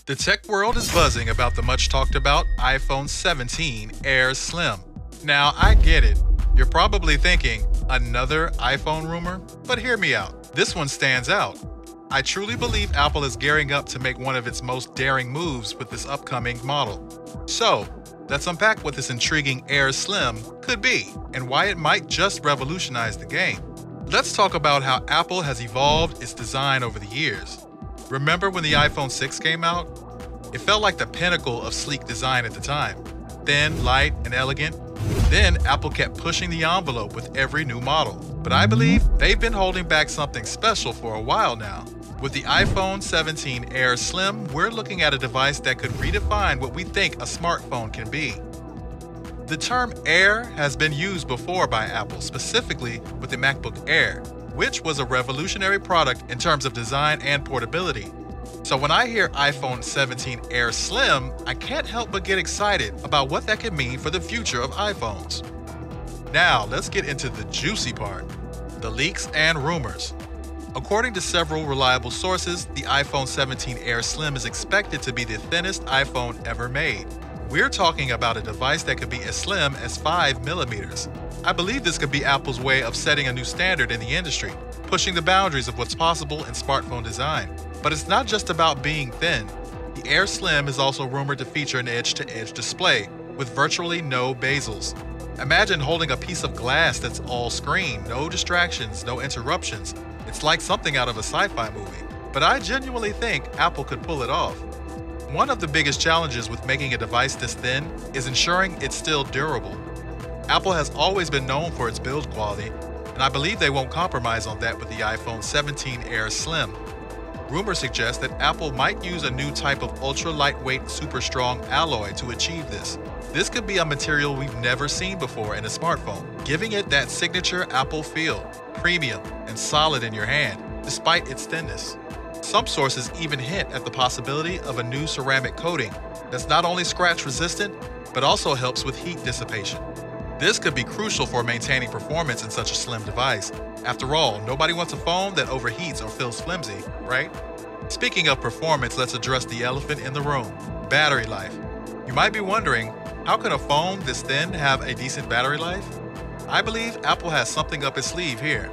The tech world is buzzing about the much talked about iPhone 17 Air Slim. Now, I get it. You're probably thinking, another iPhone rumor? But hear me out. This one stands out. I truly believe Apple is gearing up to make one of its most daring moves with this upcoming model. So, let's unpack what this intriguing Air Slim could be and why it might just revolutionize the game. Let's talk about how Apple has evolved its design over the years. Remember when the iPhone 6 came out? It felt like the pinnacle of sleek design at the time. Thin, light, and elegant. Then Apple kept pushing the envelope with every new model. But I believe they've been holding back something special for a while now. With the iPhone 17 Air Slim, we're looking at a device that could redefine what we think a smartphone can be. The term Air has been used before by Apple, specifically with the MacBook Air, which was a revolutionary product in terms of design and portability. So when I hear iPhone 17 Air Slim, I can't help but get excited about what that could mean for the future of iPhones. Now, let's get into the juicy part, the leaks and rumors. According to several reliable sources, the iPhone 17 Air Slim is expected to be the thinnest iPhone ever made. We're talking about a device that could be as slim as 5mm. I believe this could be Apple's way of setting a new standard in the industry, pushing the boundaries of what's possible in smartphone design. But it's not just about being thin. The Air Slim is also rumored to feature an edge-to-edge display with virtually no bezels. Imagine holding a piece of glass that's all screen, no distractions, no interruptions. It's like something out of a sci-fi movie. But I genuinely think Apple could pull it off. One of the biggest challenges with making a device this thin is ensuring it's still durable. Apple has always been known for its build quality, and I believe they won't compromise on that with the iPhone 17 Air Slim. Rumors suggest that Apple might use a new type of ultra-lightweight, super-strong alloy to achieve this. This could be a material we've never seen before in a smartphone, giving it that signature Apple feel, premium and solid in your hand, despite its thinness. Some sources even hint at the possibility of a new ceramic coating that's not only scratch-resistant, but also helps with heat dissipation. This could be crucial for maintaining performance in such a slim device. After all, nobody wants a phone that overheats or feels flimsy, right? Speaking of performance, let's address the elephant in the room, battery life. You might be wondering, how can a phone this thin have a decent battery life? I believe Apple has something up its sleeve here.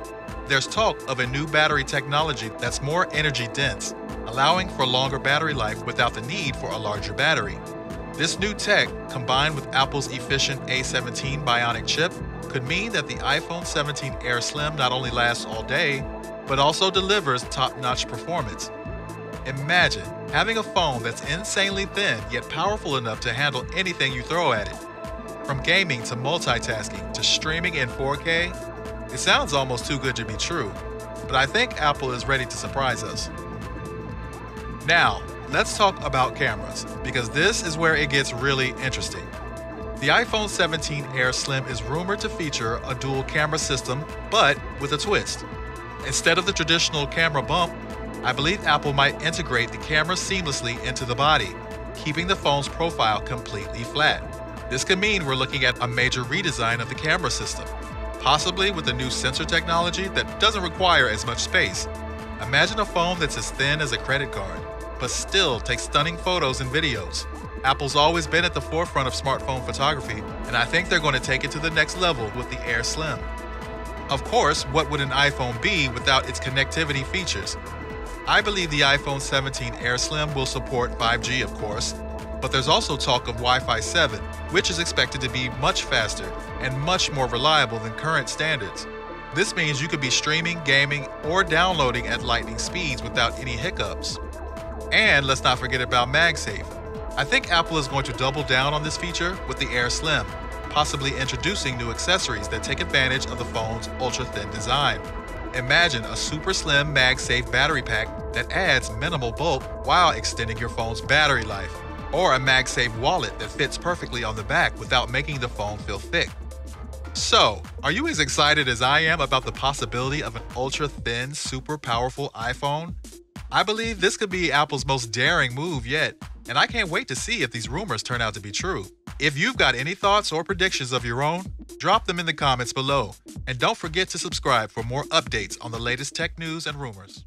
There's talk of a new battery technology that's more energy dense, allowing for longer battery life without the need for a larger battery. This new tech, combined with Apple's efficient A17 Bionic chip, could mean that the iPhone 17 Air Slim not only lasts all day, but also delivers top-notch performance. Imagine having a phone that's insanely thin yet powerful enough to handle anything you throw at it. From gaming to multitasking to streaming in 4K, it sounds almost too good to be true, but I think Apple is ready to surprise us. Now, let's talk about cameras, because this is where it gets really interesting. The iPhone 17 Air Slim is rumored to feature a dual camera system, but with a twist. Instead of the traditional camera bump, I believe Apple might integrate the camera seamlessly into the body, keeping the phone's profile completely flat. This could mean we're looking at a major redesign of the camera system, possibly with a new sensor technology that doesn't require as much space. Imagine a phone that's as thin as a credit card, but still takes stunning photos and videos. Apple's always been at the forefront of smartphone photography, and I think they're going to take it to the next level with the Air Slim. Of course, what would an iPhone be without its connectivity features? I believe the iPhone 17 Air Slim will support 5G, of course, but there's also talk of Wi-Fi 7, which is expected to be much faster and much more reliable than current standards. This means you could be streaming, gaming, or downloading at lightning speeds without any hiccups. And let's not forget about MagSafe. I think Apple is going to double down on this feature with the Air Slim, possibly introducing new accessories that take advantage of the phone's ultra-thin design. Imagine a super slim MagSafe battery pack that adds minimal bulk while extending your phone's battery life, or a MagSafe wallet that fits perfectly on the back without making the phone feel thick. So, are you as excited as I am about the possibility of an ultra-thin, super powerful iPhone? I believe this could be Apple's most daring move yet, and I can't wait to see if these rumors turn out to be true. If you've got any thoughts or predictions of your own, drop them in the comments below. And don't forget to subscribe for more updates on the latest tech news and rumors.